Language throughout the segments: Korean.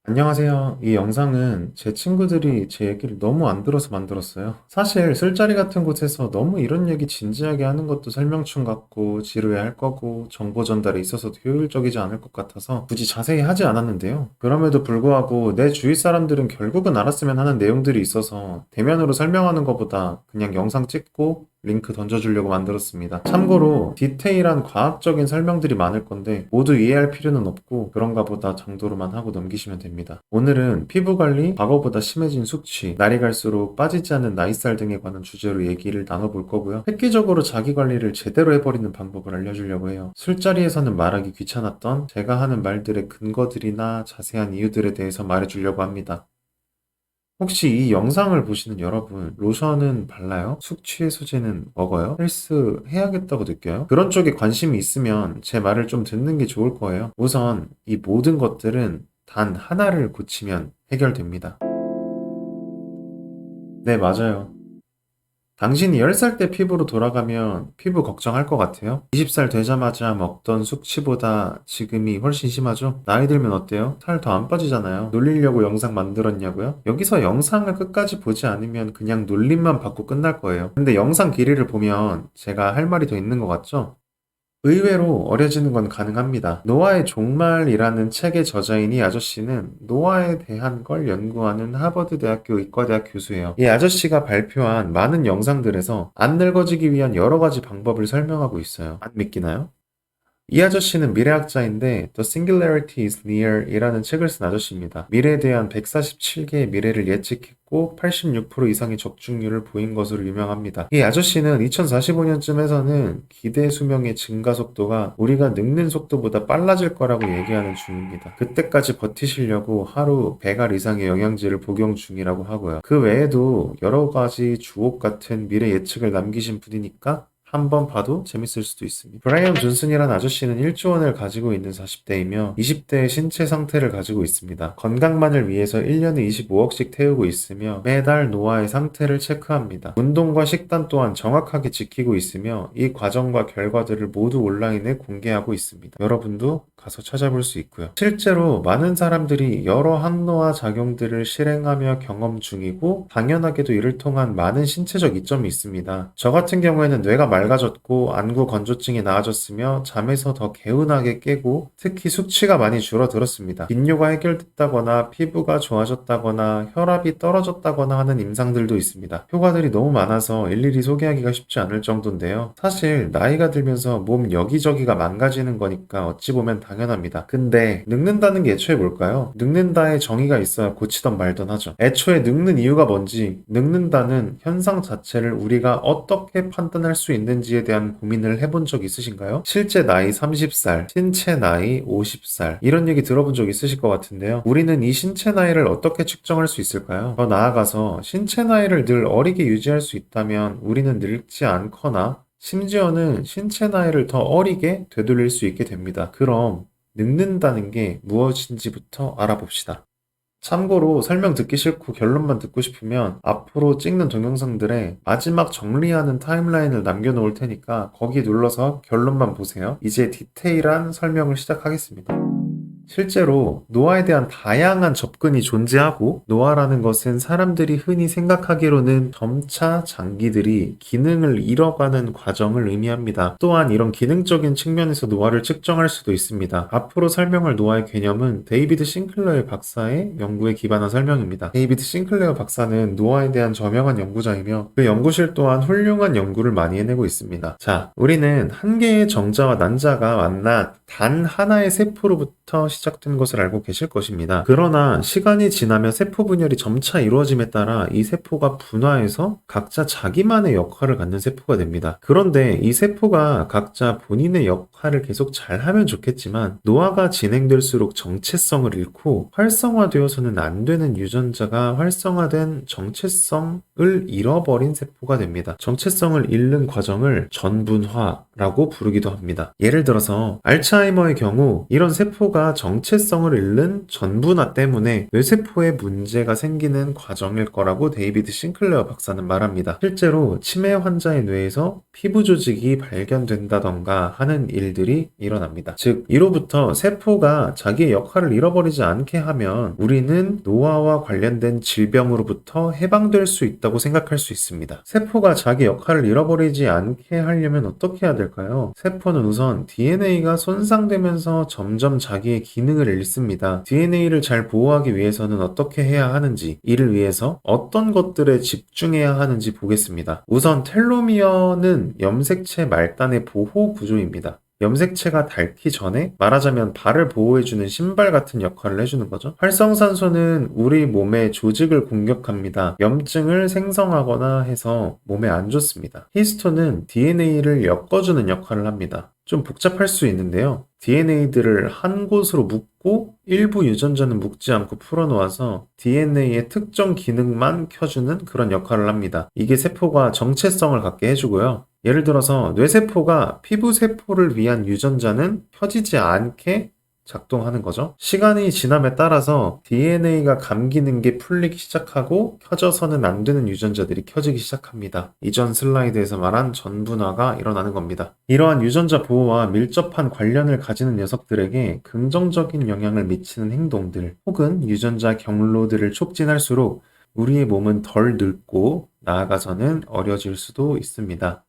안녕하세요. 이 영상은 제 친구들이 제 얘기를 너무 안 들어서 만들었어요. 사실 술자리 같은 곳에서 너무 이런 얘기 진지하게 하는 것도 설명충 같고 지루해 할 거고 정보 전달에 있어서도 효율적이지 않을 것 같아서 굳이 자세히 하지 않았는데요. 그럼에도 불구하고 내 주위 사람들은 결국은 알았으면 하는 내용들이 있어서 대면으로 설명하는 것보다 그냥 영상 찍고 링크 던져주려고 만들었습니다. 참고로 디테일한 과학적인 설명들이 많을 건데 모두 이해할 필요는 없고 그런가 보다 정도로만 하고 넘기시면 됩니다. 오늘은 피부 관리, 과거보다 심해진 숙취, 날이 갈수록 빠지지 않는 나이살 등에 관한 주제로 얘기를 나눠볼 거고요. 획기적으로 자기 관리를 제대로 해버리는 방법을 알려주려고 해요. 술자리에서는 말하기 귀찮았던 제가 하는 말들의 근거들이나 자세한 이유들에 대해서 말해주려고 합니다. 혹시 이 영상을 보시는 여러분, 로션은 발라요? 숙취 해소제는 먹어요? 헬스 해야겠다고 느껴요? 그런 쪽에 관심이 있으면 제 말을 좀 듣는 게 좋을 거예요. 우선 이 모든 것들은 단 하나를 고치면 해결됩니다. 네, 맞아요. 당신이 10살 때 피부로 돌아가면 피부 걱정할 것 같아요? 20살 되자마자 먹던 숙취보다 지금이 훨씬 심하죠? 나이 들면 어때요? 살 더 안 빠지잖아요. 놀리려고 영상 만들었냐고요? 여기서 영상을 끝까지 보지 않으면 그냥 놀림만 받고 끝날 거예요. 근데 영상 길이를 보면 제가 할 말이 더 있는 것 같죠? 의외로 어려지는 건 가능합니다. 노아의 종말이라는 책의 저자인 이 아저씨는 노아에 대한 걸 연구하는 하버드 대학교 의과대학 교수예요. 이 아저씨가 발표한 많은 영상들에서 안 늙어지기 위한 여러 가지 방법을 설명하고 있어요. 안 믿기나요? 이 아저씨는 미래학자인데 The Singularity is Near 이라는 책을 쓴 아저씨입니다. 미래에 대한 147개의 미래를 예측했고 86% 이상의 적중률을 보인 것으로 유명합니다. 이 아저씨는 2045년쯤에서는 기대 수명의 증가 속도가 우리가 늙는 속도보다 빨라질 거라고 얘기하는 중입니다. 그때까지 버티시려고 하루 100알 이상의 영양제를 복용 중이라고 하고요. 그 외에도 여러 가지 주옥 같은 미래 예측을 남기신 분이니까 한번 봐도 재밌을 수도 있습니다. 브라이언 존슨이라는 아저씨는 1조 원을 가지고 있는 40대이며 20대의 신체 상태를 가지고 있습니다. 건강만을 위해서 1년에 25억씩 태우고 있으며 매달 노화의 상태를 체크합니다. 운동과 식단 또한 정확하게 지키고 있으며 이 과정과 결과들을 모두 온라인에 공개하고 있습니다. 여러분도 가서 찾아볼 수 있고요. 실제로 많은 사람들이 여러 항노화 작용들을 실행하며 경험 중이고 당연하게도 이를 통한 많은 신체적 이점이 있습니다. 저 같은 경우에는 뇌가 맑아졌고 안구 건조증이 나아졌으며 잠에서 더 개운하게 깨고 특히 숙취가 많이 줄어들었습니다. 빈뇨가 해결됐다거나 피부가 좋아졌다거나 혈압이 떨어졌다거나 하는 임상들도 있습니다. 효과들이 너무 많아서 일일이 소개하기가 쉽지 않을 정도인데요. 사실 나이가 들면서 몸 여기저기가 망가지는 거니까 어찌 보면 당연합니다. 근데 늙는다는 게 애초에 뭘까요? 늙는다의 정의가 있어야 고치던 말던 하죠. 애초에 늙는 이유가 뭔지, 늙는다는 현상 자체를 우리가 어떻게 판단할 수 있는지에 대한 고민을 해본 적 있으신가요? 실제 나이 30살, 신체 나이 50살 이런 얘기 들어본 적 있으실 것 같은데요. 우리는 이 신체 나이를 어떻게 측정할 수 있을까요? 더 나아가서 신체 나이를 늘 어리게 유지할 수 있다면 우리는 늙지 않거나 심지어는 신체 나이를 더 어리게 되돌릴 수 있게 됩니다. 그럼 늙는다는 게 무엇인지부터 알아봅시다. 참고로 설명 듣기 싫고 결론만 듣고 싶으면 앞으로 찍는 동영상들에 마지막 정리하는 타임라인을 남겨놓을 테니까 거기 눌러서 결론만 보세요. 이제 디테일한 설명을 시작하겠습니다. 실제로 노화에 대한 다양한 접근이 존재하고 노화라는 것은 사람들이 흔히 생각하기로는 점차 장기들이 기능을 잃어가는 과정을 의미합니다. 또한 이런 기능적인 측면에서 노화를 측정할 수도 있습니다. 앞으로 설명할 노화의 개념은 데이비드 싱클레어 박사의 연구에 기반한 설명입니다. 데이비드 싱클레어 박사는 노화에 대한 저명한 연구자이며 그 연구실 또한 훌륭한 연구를 많이 해내고 있습니다. 자, 우리는 한 개의 정자와 난자가 만나 단 하나의 세포로부터 시작된 것을 알고 계실 것입니다. 그러나 시간이 지나며 세포 분열이 점차 이루어짐에 따라 이 세포가 분화해서 각자 자기만의 역할을 갖는 세포가 됩니다. 그런데 이 세포가 각자 본인의 역할을 계속 잘하면 좋겠지만 노화가 진행될수록 정체성을 잃고 활성화되어서는 안 되는 유전자가 활성화된 정체성을 잃어버린 세포가 됩니다. 정체성을 잃는 과정을 전분화라고 부르기도 합니다. 예를 들어서 알츠하이머의 경우 이런 세포가 정체성을 잃는 전분화 때문에 뇌세포에 문제가 생기는 과정일 거라고 데이비드 싱클레어 박사는 말합니다. 실제로 치매 환자의 뇌에서 피부 조직이 발견된다던가 하는 일들이 일어납니다. 즉, 이로부터 세포가 자기의 역할을 잃어버리지 않게 하면 우리는 노화와 관련된 질병으로부터 해방될 수 있다고 생각할 수 있습니다. 세포가 자기 역할을 잃어버리지 않게 하려면 어떻게 해야 될까요? 세포는 우선 DNA가 손상되면서 점점 자기의 기능을 잃습니다. DNA를 잘 보호하기 위해서는 어떻게 해야 하는지, 이를 위해서 어떤 것들에 집중해야 하는지 보겠습니다. 우선 텔로미어는 염색체 말단의 보호 구조입니다. 염색체가 닳기 전에 말하자면 발을 보호해주는 신발 같은 역할을 해주는 거죠. 활성산소는 우리 몸의 조직을 공격합니다. 염증을 생성하거나 해서 몸에 안 좋습니다. 히스톤은 DNA를 엮어주는 역할을 합니다. 좀 복잡할 수 있는데요. DNA들을 한 곳으로 묶고 일부 유전자는 묶지 않고 풀어놓아서 DNA의 특정 기능만 켜주는 그런 역할을 합니다. 이게 세포가 정체성을 갖게 해주고요. 예를 들어서 뇌세포가 피부세포를 위한 유전자는 켜지지 않게 작동하는 거죠. 시간이 지남에 따라서 DNA가 감기는 게 풀리기 시작하고 켜져서는 안 되는 유전자들이 켜지기 시작합니다. 이전 슬라이드에서 말한 전분화가 일어나는 겁니다. 이러한 유전자 보호와 밀접한 관련을 가지는 녀석들에게 긍정적인 영향을 미치는 행동들 혹은 유전자 경로들을 촉진할수록 우리의 몸은 덜 늙고 나아가서는 어려질 수도 있습니다.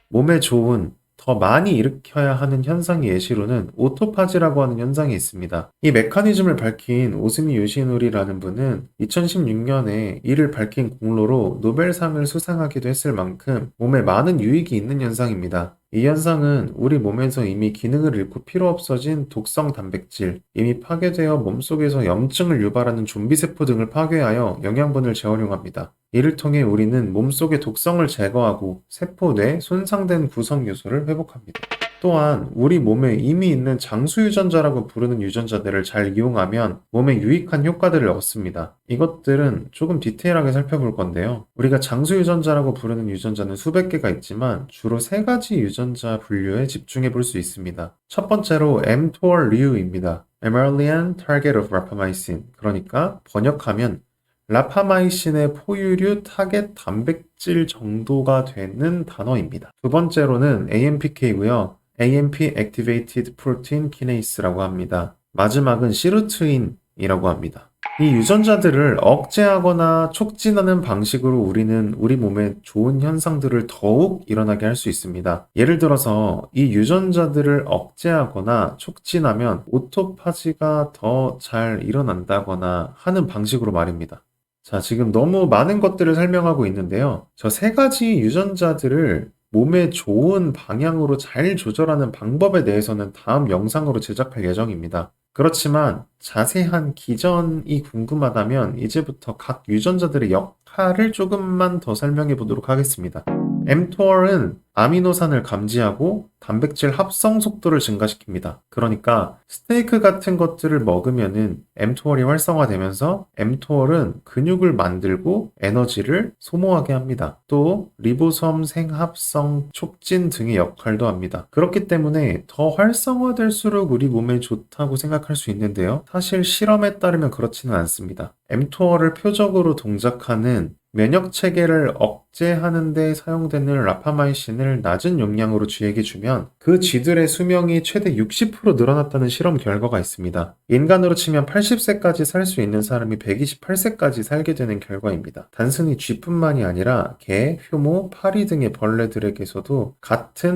몸에 좋은 더 많이 일으켜야 하는 현상의 예시로는 오토파지라고 하는 현상이 있습니다. 이 메커니즘을 밝힌 오스미 요시노리라는 분은 2016년에 이를 밝힌 공로로 노벨상을 수상하기도 했을 만큼 몸에 많은 유익이 있는 현상입니다. 이 현상은 우리 몸에서 이미 기능을 잃고 필요 없어진 독성 단백질, 이미 파괴되어 몸속에서 염증을 유발하는 좀비세포 등을 파괴하여 영양분을 재활용합니다. 이를 통해 우리는 몸속의 독성을 제거하고 세포 내 손상된 구성 요소를 회복합니다. 또한 우리 몸에 이미 있는 장수 유전자라고 부르는 유전자들을 잘 이용하면 몸에 유익한 효과들을 얻습니다. 이것들은 조금 디테일하게 살펴볼 건데요. 우리가 장수 유전자라고 부르는 유전자는 수백 개가 있지만 주로 세 가지 유전자 분류에 집중해 볼 수 있습니다. 첫 번째로 mTOR류입니다. Mammalian Target of Rapamycin. 그러니까 번역하면 라파마이신의 포유류 타겟 단백질 정도가 되는 단어입니다. 두 번째로는 AMPK고요. AMP Activated Protein Kinase라고 합니다. 마지막은 시루트인이라고 합니다. 이 유전자들을 억제하거나 촉진하는 방식으로 우리는 우리 몸에 좋은 현상들을 더욱 일어나게 할 수 있습니다. 예를 들어서 이 유전자들을 억제하거나 촉진하면 오토파지가 더 잘 일어난다거나 하는 방식으로 말입니다. 자, 지금 너무 많은 것들을 설명하고 있는데요. 저 세 가지 유전자들을 몸에 좋은 방향으로 잘 조절하는 방법에 대해서는 다음 영상으로 제작할 예정입니다. 그렇지만 자세한 기전이 궁금하다면 이제부터 각 유전자들의 역할을 조금만 더 설명해 보도록 하겠습니다. mTOR은 아미노산을 감지하고 단백질 합성 속도를 증가시킵니다. 그러니까 스테이크 같은 것들을 먹으면은 mTOR이 활성화되면서 mTOR은 근육을 만들고 에너지를 소모하게 합니다. 또 리보솜 생합성 촉진 등의 역할도 합니다. 그렇기 때문에 더 활성화될수록 우리 몸에 좋다고 생각할 수 있는데요. 사실 실험에 따르면 그렇지는 않습니다. mTOR을 표적으로 동작하는 면역 체계를 억제하는 데 사용되는 라파마이신을 낮은 용량으로 쥐에게 주면 그 쥐들의 수명이 최대 60% 늘어났다는 실험 결과가 있습니다. 인간으로 치면 80세까지 살 수 있는 사람이 128세까지 살게 되는 결과입니다. 단순히 쥐뿐만이 아니라 개, 효모, 파리 등의 벌레들에게서도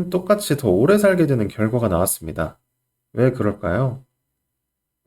똑같이 더 오래 살게 되는 결과가 나왔습니다. 왜 그럴까요?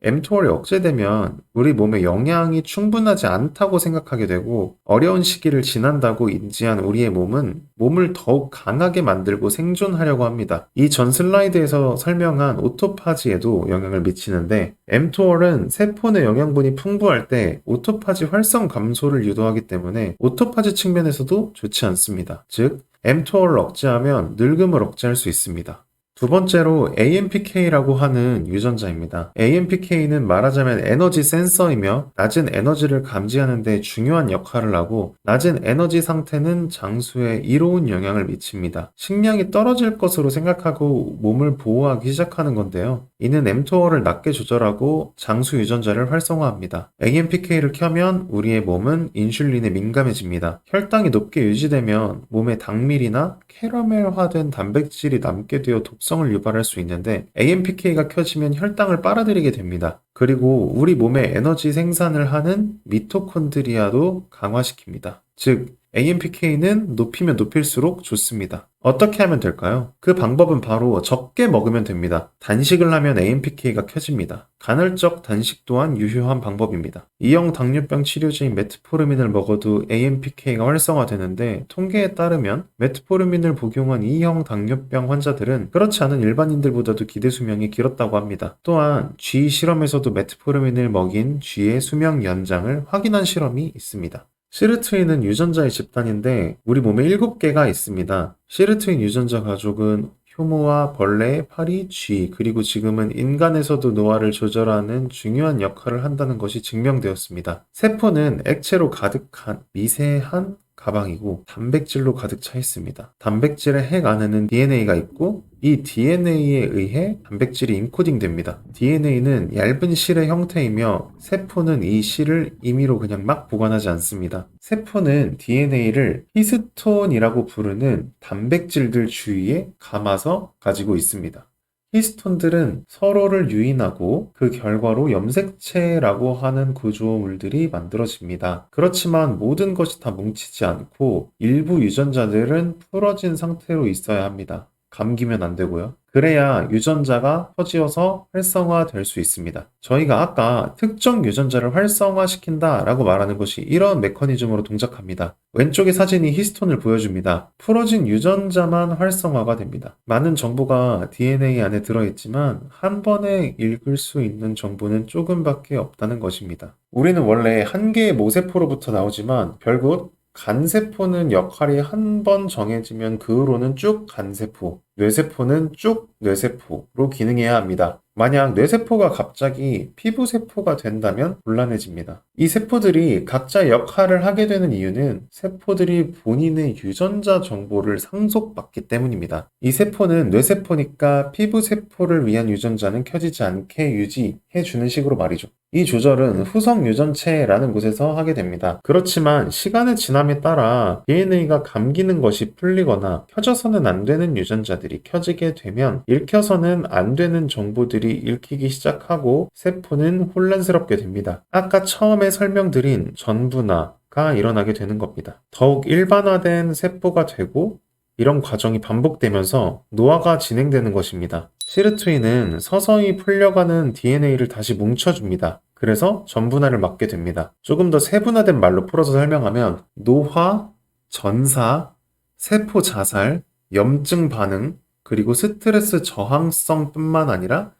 mTOR이 억제되면 우리 몸에 영양이 충분하지 않다고 생각하게 되고 어려운 시기를 지난다고 인지한 우리의 몸은 몸을 더욱 강하게 만들고 생존하려고 합니다. 이 전 슬라이드에서 설명한 오토파지에도 영향을 미치는데 mTOR은 세포 내 영양분이 풍부할 때 오토파지 활성 감소를 유도하기 때문에 오토파지 측면에서도 좋지 않습니다. 즉 mTOR을 억제하면 늙음을 억제할 수 있습니다. 두 번째로 AMPK라고 하는 유전자입니다. AMPK는 말하자면 에너지 센서이며 낮은 에너지를 감지하는 데 중요한 역할을 하고 낮은 에너지 상태는 장수에 이로운 영향을 미칩니다. 식량이 떨어질 것으로 생각하고 몸을 보호하기 시작하는 건데요. 이는 mTOR를 낮게 조절하고 장수 유전자를 활성화합니다. AMPK를 켜면 우리의 몸은 인슐린에 민감해집니다. 혈당이 높게 유지되면 몸에 당밀이나 캐러멜화된 단백질이 남게 되어 독성을 유발할 수 있는데 AMPK가 켜지면 혈당을 빨아들이게 됩니다. 그리고 우리 몸의 에너지 생산을 하는 미토콘드리아도 강화시킵니다. 즉, AMPK는 높이면 높일수록 좋습니다. 어떻게 하면 될까요? 그 방법은 바로 적게 먹으면 됩니다. 단식을 하면 AMPK가 켜집니다. 간헐적 단식 또한 유효한 방법입니다. 2형 당뇨병 치료제인 메트포르민을 먹어도 AMPK가 활성화되는데 통계에 따르면 메트포르민을 복용한 2형 당뇨병 환자들은 그렇지 않은 일반인들보다도 기대 수명이 길었다고 합니다. 또한 쥐 실험에서도 메트포르민을 먹인 쥐의 수명 연장을 확인한 실험이 있습니다. 시르트윈은 유전자의 집단인데 우리 몸에 7개가 있습니다. 시르트윈 유전자 가족은 효모와 벌레, 파리, 쥐, 그리고 지금은 인간에서도 노화를 조절하는 중요한 역할을 한다는 것이 증명되었습니다. 세포는 액체로 가득한 미세한 가방이고 단백질로 가득 차 있습니다. 단백질의 핵 안에는 DNA가 있고 이 DNA에 의해 단백질이 인코딩됩니다. DNA는 얇은 실의 형태이며 세포는 이 실을 임의로 그냥 막 보관하지 않습니다. 세포는 DNA를 히스톤이라고 부르는 단백질들 주위에 감아서 가지고 있습니다. 히스톤들은 서로를 유인하고 그 결과로 염색체라고 하는 구조물들이 만들어집니다. 그렇지만 모든 것이 다 뭉치지 않고 일부 유전자들은 풀어진 상태로 있어야 합니다. 감기면 안 되고요. 그래야 유전자가 퍼지어서 활성화될 수 있습니다. 저희가 아까 특정 유전자를 활성화시킨다 라고 말하는 것이 이런 메커니즘으로 동작합니다. 왼쪽의 사진이 히스톤을 보여줍니다. 풀어진 유전자만 활성화가 됩니다. 많은 정보가 DNA 안에 들어있지만 한 번에 읽을 수 있는 정보는 조금밖에 없다는 것입니다. 우리는 원래 한 개의 모세포로부터 나오지만 결국 간세포는 역할이 한 번 정해지면 그 후로는 쭉 간세포, 뇌세포는 쭉 뇌세포로 기능해야 합니다. 만약 뇌세포가 갑자기 피부세포가 된다면 곤란해집니다. 이 세포들이 각자 역할을 하게 되는 이유는 세포들이 본인의 유전자 정보를 상속받기 때문입니다. 이 세포는 뇌세포니까 피부세포를 위한 유전자는 켜지지 않게 유지해주는 식으로 말이죠. 이 조절은 후성 유전체라는 곳에서 하게 됩니다. 그렇지만 시간의 지남에 따라 DNA가 감기는 것이 풀리거나 켜져서는 안 되는 유전자들이 켜지게 되면 읽혀서는 안 되는 정보들이 읽히기 시작하고 세포는 혼란스럽게 됩니다. 아까 처음에 설명드린 전분화가 일어나게 되는 겁니다. 더욱 일반화된 세포가 되고 이런 과정이 반복되면서 노화가 진행되는 것입니다. 시르트윈은 서서히 풀려가는 DNA를 다시 뭉쳐줍니다. 그래서 전분화를 막게 됩니다. 조금 더 세분화된 말로 풀어서 설명하면 노화, 전사, 세포 자살, 염증 반응, 그리고 스트레스 저항성뿐만 아니라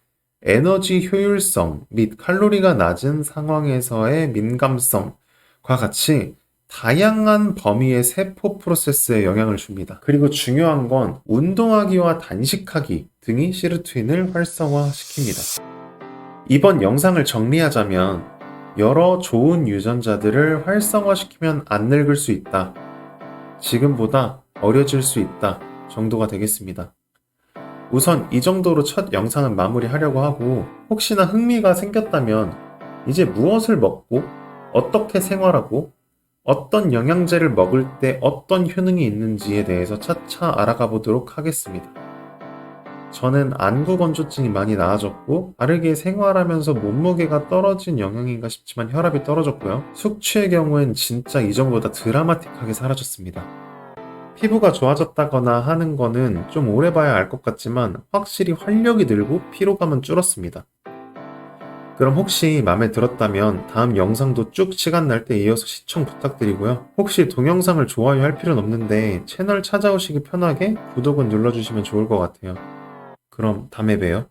에너지 효율성 및 칼로리가 낮은 상황에서의 민감성과 같이 다양한 범위의 세포 프로세스에 영향을 줍니다. 그리고 중요한 건 운동하기와 단식하기 등이 시르트윈을 활성화시킵니다. 이번 영상을 정리하자면 여러 좋은 유전자들을 활성화시키면 안 늙을 수 있다. 지금보다 어려질 수 있다 정도가 되겠습니다. 우선 이 정도로 첫 영상은 마무리하려고 하고 혹시나 흥미가 생겼다면 이제 무엇을 먹고 어떻게 생활하고 어떤 영양제를 먹을 때 어떤 효능이 있는지에 대해서 차차 알아가 보도록 하겠습니다. 저는 안구 건조증이 많이 나아졌고 다르게 생활하면서 몸무게가 떨어진 영향인가 싶지만 혈압이 떨어졌고요. 숙취의 경우엔 진짜 이전보다 드라마틱하게 사라졌습니다. 피부가 좋아졌다거나 하는 거는 좀 오래 봐야 알 것 같지만 확실히 활력이 늘고 피로감은 줄었습니다. 그럼 혹시 마음에 들었다면 다음 영상도 쭉 시간 날 때 이어서 시청 부탁드리고요. 혹시 동영상을 좋아요 할 필요는 없는데 채널 찾아오시기 편하게 구독은 눌러주시면 좋을 것 같아요. 그럼 다음에 봬요.